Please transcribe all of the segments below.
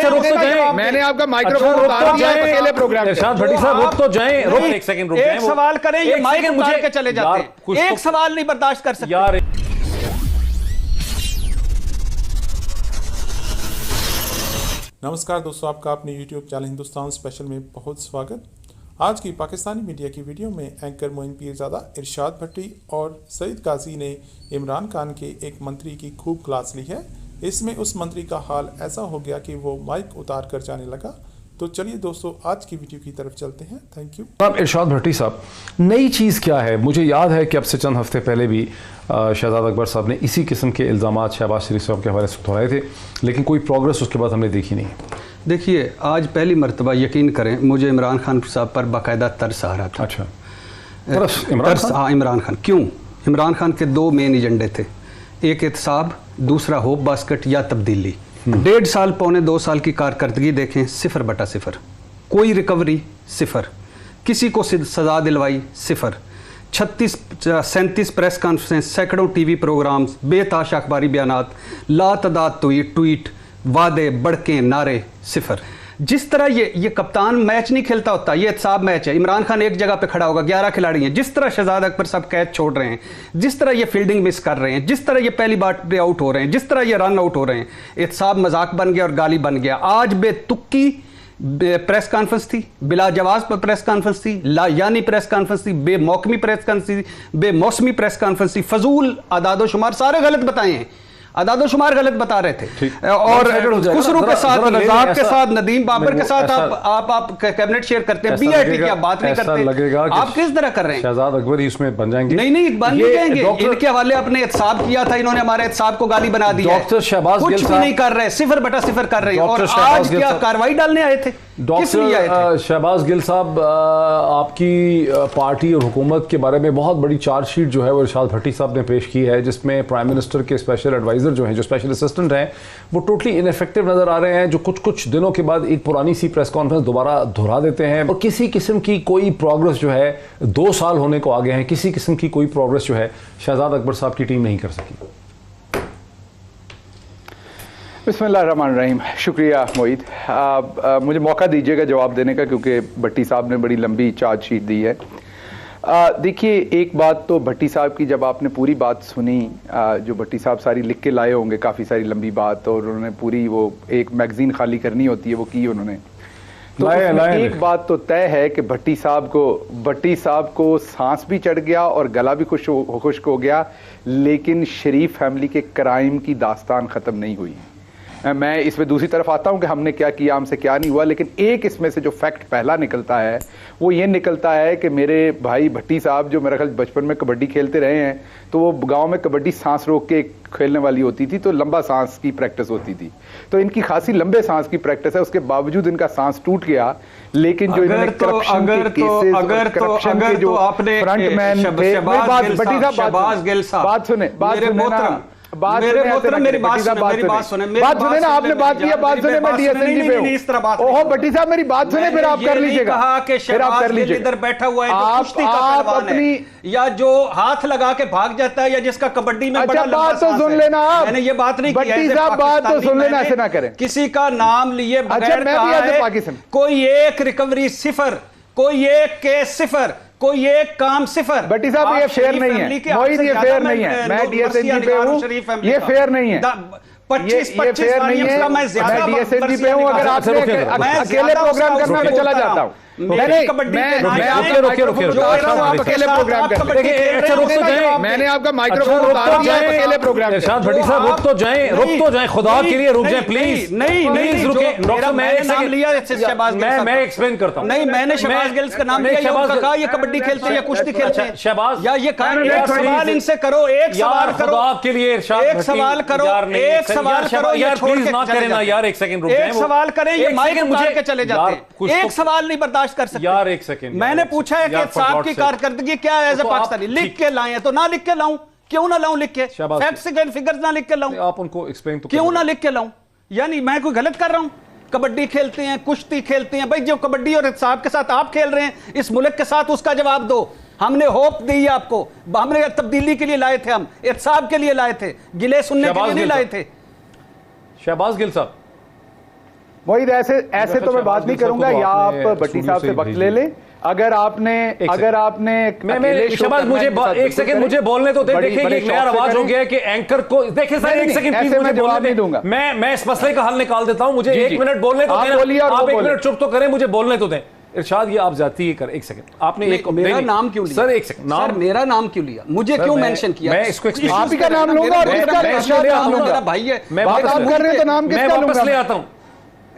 मैंने आपका माइक्रोफोन उतार दिया, अकेले प्रोग्राम। इरशाद भट्टी साहब रुक तो जाएं, रुक एक सेकंड रुक जाएं। एक सवाल करें, ये माइक उतार के चले जाते हैं। एक सवाल नहीं बर्दाश्त कर सकते यार। नमस्कार दोस्तों, आपका अपने YouTube चैनल हिंदुस्तान स्पेशल में बहुत स्वागत। आज की पाकिस्तानी मीडिया की वीडियो में एंकर मोइन पीरजादा, इरशाद भट्टी और सईद काजी ने इमरान खान के एक मंत्री की खूब क्लास ली है। इसमें उस मंत्री का हाल ऐसा हो गया कि वो माइक उतार कर जाने लगा। तो चलिए दोस्तों, आज की वीडियो की तरफ चलते हैं। Thank you. अब इरशाद भट्टी साहब, नई चीज़ क्या है? मुझे याद है कि अब से चंद हफ्ते पहले भी शहजाद अकबर साहब ने इसी किस्म के इल्ज़ामात शहबाज शरीफ साहब के हवाले से उठाए थे, लेकिन कोई प्रोग्रेस उसके बाद हमने देखी नहीं। देखिए, आज पहली मरतबा यकीन करें, मुझे इमरान खान साहब पर बाकायदा तरस आ रहा था। अच्छा, हाँ, इमरान खान। क्यों? इमरान खान के दो मेन एजेंडे थे, एक एहतसाब, दूसरा होप बास्केट या तब्दीली। 1.5 साल पौने 2 साल की कारकर्दगी देखें, 0/0। कोई रिकवरी 0, किसी को सजा दिलवाई 0, 36-37 प्रेस कॉन्फ्रेंस, सैकड़ों टीवी प्रोग्राम्स, बेताश अखबारी बयानात, लातदाद ट्वीट, वादे, बड़के, नारे 0। जिस तरह ये कप्तान मैच नहीं खेलता होता, ये एहतसाब मैच है। इमरान खान एक जगह पे खड़ा होगा, 11 खिलाड़ी हैं। जिस तरह शहजाद अकबर साहब कैच छोड़ रहे हैं, जिस तरह ये फील्डिंग मिस कर रहे हैं, जिस तरह ये पहली बार पे आउट हो रहे हैं, जिस तरह ये रन आउट हो रहे हैं, एहतसाब मजाक बन गया और गाली बन गया। आज बेतुक्की प्रेस कॉन्फ्रेंस थी, बिला जवाब पर प्रेस कॉन्फ्रेंस थी, लायानी प्रेस कॉन्फ्रेंस थी, बेमौसमी प्रेस कॉन्फ्रेंस थी, बेमौसमी प्रेस कॉन्फ्रेंस थी, फजूल आदादो शुमार सारे गलत बताए हैं। आदादो शुमार गलत बता रहे थे। और खुसरू के साथ, रज़ाक के साथ, नदीम बाबर के साथ आप कैबिनेट शेयर करते हैं, बीआईटी की आप बात नहीं करते। आप किस तरह कर रहे हैं? शहजाद अकबर ही उसमें बन जाएंगे? नहीं बन नहीं जाएंगे। इनके हवाले अपने एहतसाब किया था, इन्होंने हमारे एहतसाब को गाली बना दी है। डॉक्टर शहबाज गिल कुछ भी नहीं कर रहे, 0/0 कर रहे हैं। और आज क्या कार्रवाई डालने आए थे? डॉक्टर शहबाज गिल साहब, आपकी पार्टी और हुकूमत के बारे में बहुत बड़ी चार्जशीट जो है वो इरशाद भट्टी साहब ने पेश की है, जिसमें प्राइम मिनिस्टर के स्पेशल एडवाइजर जो हैं, जो स्पेशल असिस्टेंट हैं, वो टोटली इनफेक्टिव नज़र आ रहे हैं, जो कुछ दिनों के बाद एक पुरानी सी प्रेस कॉन्फ्रेंस दोबारा दोहरा देते हैं। और किसी किस्म की कोई प्रोग्रेस जो है, 2 साल होने को आगे हैं, किसी किस्म की कोई प्रोग्रेस जो है शहजाद अकबर साहब की टीम नहीं कर सकी। बिस्मिल्लाहिर्रहमानिर्रहीम। शुक्रिया मोईद। मुझे मौका दीजिएगा जवाब देने का, क्योंकि भट्टी साहब ने बड़ी लंबी चार्जशीट दी है। देखिए, एक बात तो भट्टी साहब की, जब आपने पूरी बात सुनी, जो भट्टी साहब सारी लिख के लाए होंगे, काफ़ी सारी लंबी बात, और उन्होंने पूरी वो एक मैगजीन खाली करनी होती है, वो की उन्होंने। तो एक बात तो तय है कि भट्टी साहब को सांस भी चढ़ गया और गला भी खुश्क हो गया, लेकिन शरीफ फैमिली के क्राइम की दास्तान ख़त्म नहीं हुई। मैं इसमें दूसरी तरफ आता हूं कि हमने क्या किया, हमसे क्या नहीं हुआ, लेकिन एक इसमें से जो फैक्ट पहला निकलता है वो ये निकलता है कि मेरे भाई भट्टी साहब, जो मेरा ख्याल बचपन में कबड्डी खेलते रहे हैं, तो वो गांव में कबड्डी सांस रोक के खेलने वाली होती थी, तो लंबा सांस की प्रैक्टिस होती थी। तो इनकी खासी लंबे सांस की प्रैक्टिस है, उसके बावजूद इनका सांस टूट गया। लेकिन जो इन्होंने करप्शन के केसेस, करप्शन के जो फ्रंटमैन थे, बात सुने मेरी बात सुने ना, आपने बात किया, बात सुने, मैं डीएसएनजी पे हूं। ओहो भट्टी साहब, मेरी बात सुने, फिर आप कर लीजिएगा। फिर आप कर लीजिए। इधर बैठा हुआ है जो कुश्ती का पहलवान है, या जो हाथ लगा के भाग जाता है, या जिसका कबड्डी में बड़ा लंबा बात तो सुन लेना आप। मैंने ये बात नहीं की है, भट्टी साहब बात तो सुन लेना, ऐसे ना करें। किसी का नाम लिए बगैर कहा है, कोई एक रिकवरी 0, कोई एक केस 0, कोई एक काम 0। भट्टी साहब, ये फेयर नहीं है मोईद, ये फेयर नहीं है। मैं डीएसएनजी पे हूं, ये फेयर नहीं है। 25 फेयर नहीं है। मैं डीएसएनजी पे हूं। अगर आपने अकेले प्रोग्राम करना, मैं चला जाता हूं। मैंने आपका माइक्रोफोन उतार दिया, अकेले प्रोग्राम। इरशाद भट्टी साहब रुक तो जाएं, खुदा के लिए रुक जाएं प्लीज। नहीं रुके डॉक्टर, मैंने नाम लिया शहबाज, मैं एक्सप्लेन करता हूं। नहीं, मैंने शहबाज गिल्स का नाम लिया, कहा ये कबड्डी खेलते हैं या कुश्ती खेलते हैं शहबाज, या ये सवाल इनसे करो, एक सवाल करो आपके लिए। एक सवाल करो, एक सवाल करो यार, प्लीज ना करें ना यार, एक सेकंड रुक जाएं। एक सवाल करें, ये माइक उतार के चले जाते हैं। एक सवाल नहीं बर्दाश्त कर सकते यार, एक सेकंड। मैंने पूछा है कि साहब की कारकर्दगी क्या है एज ए पाकिस्तानी, लिख के लाए, तो ना लिख के लाऊं? क्यों ना लाऊं लिख के? फैक्ट्स एंड फिगर्स ना लिख के लाऊं? आप उनको एक्सप्लेन तो क्यों ना लिख के लाऊं? यानी मैं कोई गलत कर रहा हूं? कबड्डी खेलते हैं, कुश्ती खेलते हैं, भाई जो कबड्डी और साहब के साथ आप खेल रहे हैं, इस मुल्क के साथ, उसका जवाब दो। हमने होप दी आपको, हमने तब्दीली के लिए लाए थे, हम एहतसाब के लिए लाए थे, गिले सुनने के लिए नहीं लाए थे। शहबाज गिल साहब, मोहित ऐसे तो मैं बात नहीं करूंगा, या आप भट्टी साहब से वक्त ले लें। अगर आपने शहबाज मुझे एक सेकंड मुझे बोलने तो देखिए एक नया रवाज हो गया है कि एंकर को देखिए सर एक सेकंड प्लीज मुझे बोलने दूंगा, मैं इस मसले का हल निकाल देता हूं, मुझे 1 मिनट बोलने तो दें, आप 1 मिनट चुप तो करें, मुझे बोलने तो दें। इरशाद ये आप जाती है कर एक सेकंड, आपने एक मेरा नाम क्यों लिया सर? एक सेकंड नाम मेरा नाम क्यों लिया, मुझे क्यों मेंशन किया? मैं इसको आप ही का नाम लूंगा और इसका नाम लूंगा, भाई है मैं बात आप कर रहे हैं तो नाम किसका लूंगा? वापस ले आता हूं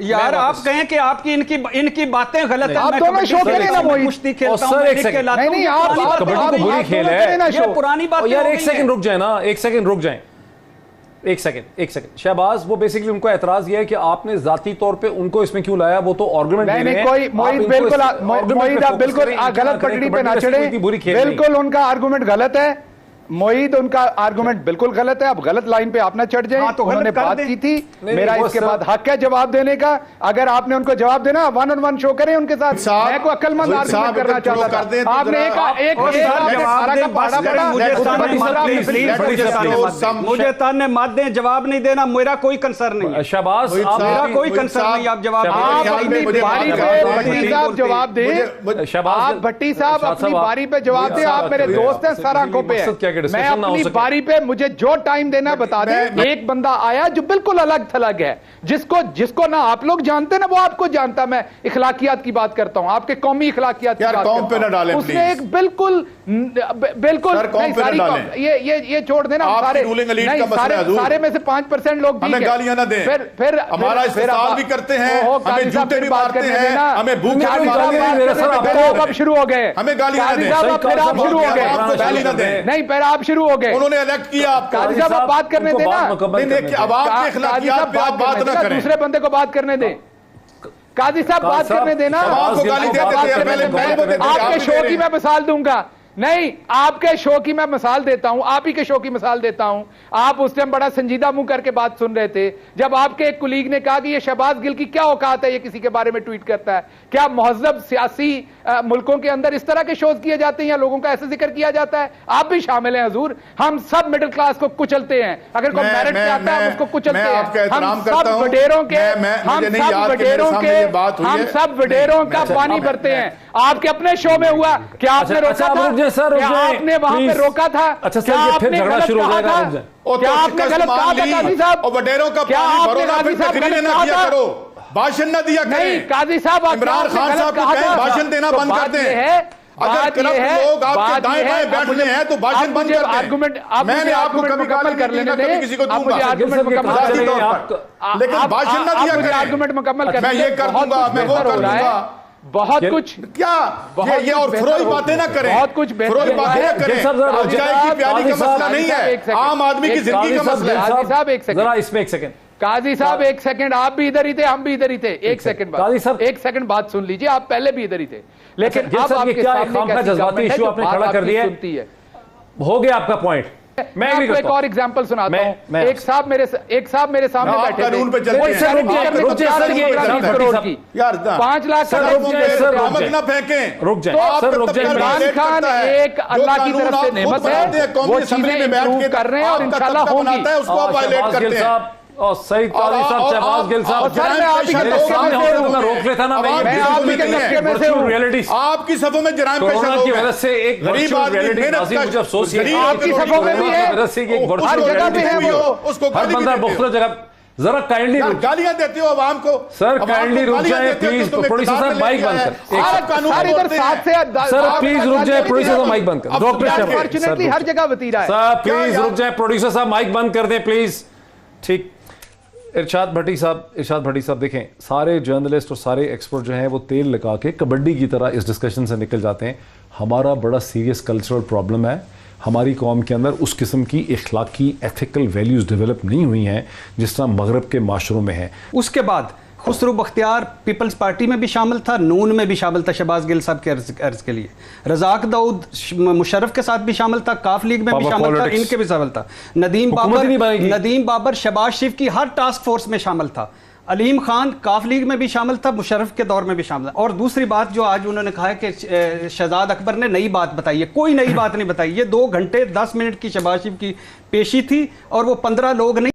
यार, आप कहें कि आपकी इनकी बातें गलत है, आप दोनों शो करें ना मोहित, कुश्ती खेलता हूं, नहीं आप कबड्डी तो बुरी खेल है, ये पुरानी बात यार। एक सेकंड रुक जाए ना, एक सेकंड रुक जाए, एक सेकंड शहबाज, वो बेसिकली उनको एतराज ये है कि आपने जाती तौर पे उनको इसमें क्यों लाया, वो तो आर्गुमेंट दे रहे हैं। कोई मोहित मोहित आप बिल्कुल गलत पटड़ी पे ना चढ़े, बिल्कुल उनका आर्गुमेंट गलत है मोहित, उनका आर्गुमेंट बिल्कुल गलत है, आप गलत लाइन पे आप ना चढ़ जाएं। तो उन्होंने बात की थी, मेरा इसके बाद हक है जवाब देने का, अगर आपने उनको जवाब देना 1-on-1 शो करें उनके साथ। मैं को अक्लमंद आर्गुमेंट करना चाहता था, आपने मुझे ताने मत दें, जवाब नहीं देना, मेरा कोई कंसर्न नहीं। शहबाज मेरा कोई कंसर्न नहीं, आप जवाब भट्टी साहब जवाब दें, शहबाज भट्टी साहब अपनी बारी पे जवाब दें, आप मेरे दोस्त हैं, सर आंखों पे है, मैं अपनी बारी पे मुझे जो टाइम देना बता दें। एक बंदा आया जो बिल्कुल अलग थलग है, जिसको ना आप लोग जानते ना वो आपको जानता, मैं इखलाकियात की बात करता हूं, आपके कौमी इखलाकियात की बात करता हूं। उसने एक बिल्कुल ये छोड़ देना, सारे में से 5% लोग हमें गालियां ना दें, फिर हमारा इस्तेमाल भी करते हैं, हमें जूते भी मारते हैं, हमें भूखे अब शुरू हो गए, हमें गालियां ना दें, फिर आप शुरू हो गए, गाली ना दें, नहीं पहले आप शुरू हो गए, उन्होंने इलेक्ट किया आपको। काजी साहब आप बात करने देना, अब आपके इखलाकियात पे आप बात ना करें, दूसरे बंदे को बात करने दें। काजी साहब बात करने देना, आपके शो की मैं मिसाल दूंगा, नहीं आपके शो की मैं मिसाल देता हूं, आप ही के शो की मिसाल देता हूं। आप उस टाइम बड़ा संजीदा मुंह करके बात सुन रहे थे जब आपके एक कुलीग ने कहा कि ये शहबाज गिल की क्या औकात है, ये किसी के बारे में ट्वीट करता है। क्या महज़ब सियासी मुल्कों के अंदर इस तरह के शोज किए जाते हैं या लोगों का ऐसे जिक्र किया जाता है? आप भी शामिल हैं हजूर, हम सब मिडिल क्लास को कुचलते हैं, अगर कोई मेरिट पे आता है हम उसको कुचलते हैं, हम सब वडेरों का पानी भरते हैं। आपके अपने शो में हुआ, क्या आपने रोका था? क्या आपने वहां पे रोका था? अच्छा क्या आपने गलत कहा था? क्या आपने गलत कहा था काजी साहब? वडेरों का क्या आपने काजी साहब गलत कहा था? भाषण न दिया नहीं काजी साहब, इमरान खान साहब को कहें भाषण देना बंद कर दें। अगर करप्ट लोग आपके दाएं बाएं बैठ रहे हैं तो भाषण बंद कर दें। आर्गुमेंट मैंने आपको कभी गाली कर लेने कभी किसी को दूंगा, लेकिन भाषण न दिया करें। आर्गुमेंट मुकम्मल कर, मैं ये कर दूंगा, मैं वो कर दूंगा, बहुत कुछ क्या ये और फ्रोई बातें ना करें, बहुत कुछ फ्रोई बातें ना करें। चाय की प्याली का मसला नहीं है, आम आदमी की जिंदगी का मसला है। काजी साहब एक सेकंड, जरा इसमें एक सेकंड, काजी साहब एक सेकंड, आप भी इधर ही थे हम भी इधर ही थे, एक सेकंड काजी साहब एक सेकंड बात सुन लीजिए, आप पहले भी इधर ही थे, लेकिन अब आपके सामने जज्बाती इशू आपने खड़ा कर दिया है, हो गया आपका पॉइंट। मैं आपको एक और एग्जांपल सुनाता हूं। एक साहब मेरे सामने बैठे थे, कानून पे चलते हैं, 5 लाख ना फेंकें, रुक जाए सर, रुक जाए। इमरान खान एक अल्लाह की तरफ से नेमत है, वो चीजें इंप्रूव कर रहे हैं और इंशाल्लाह होंगी। उसको आप वायलेट करते हैं और सईद काजी साहब, शहबाज गिल साहब, मैं रोक लेता ना, मैं आपकी सफों में जराइम पेशा की वजह से एक वर्चुअल रियलिटी नाज़िम मुझे अफसोस है, आपकी सफों में भी है, हर जगह पे है वो, उसको हर बंदा मुख्तलिफ जगह। जरा काइंडली गालियां देते हो आवाम को, सर काइंडली रुक जाए प्लीज, प्रोड्यूसर साहब माइक बंद कर, सर प्लीज रुक जाए, प्रोड्यूसर साहब माइक बंद कर, डॉक्टर अनफॉर्चुनेटली हर जगह वतीरा है, सर प्लीज रुक जाए, प्रोड्यूसर साहब माइक बंद कर दें प्लीज। ठीक, इरशाद भट्टी साहब देखें, सारे जर्नलिस्ट और सारे एक्सपर्ट जो हैं वो तेल लगा के कबड्डी की तरह इस डिस्कशन से निकल जाते हैं। हमारा बड़ा सीरियस कल्चरल प्रॉब्लम है, हमारी कौम के अंदर उस किस्म की इखलाकी एथिकल वैल्यूज़ डेवलप नहीं हुई हैं जिस तरह मगरब के माशरों में है। उसके बाद खुसरो बख्तियार पीपल्स पार्टी में भी शामिल था, नून में भी शामिल था शहबाज गिल साहब के अर्ज के लिए, रज़ाक दाऊद मुशर्रफ के साथ भी शामिल था, काफ लीग में भी शामिल था, इनके भी शामिल था, नदीम बाबर शहबाज शरीफ की हर टास्क फोर्स में शामिल था, अलीम खान काफ लीग में भी शामिल था, मुशर्रफ के दौर में भी शामिल था। और दूसरी बात जो आज उन्होंने कहा है कि शहजाद अकबर ने नई बात बताई है, कोई नई बात नहीं बताई, ये 2 घंटे 10 मिनट की शहबाज शरीफ की पेशी थी और वो 15 लोग नहीं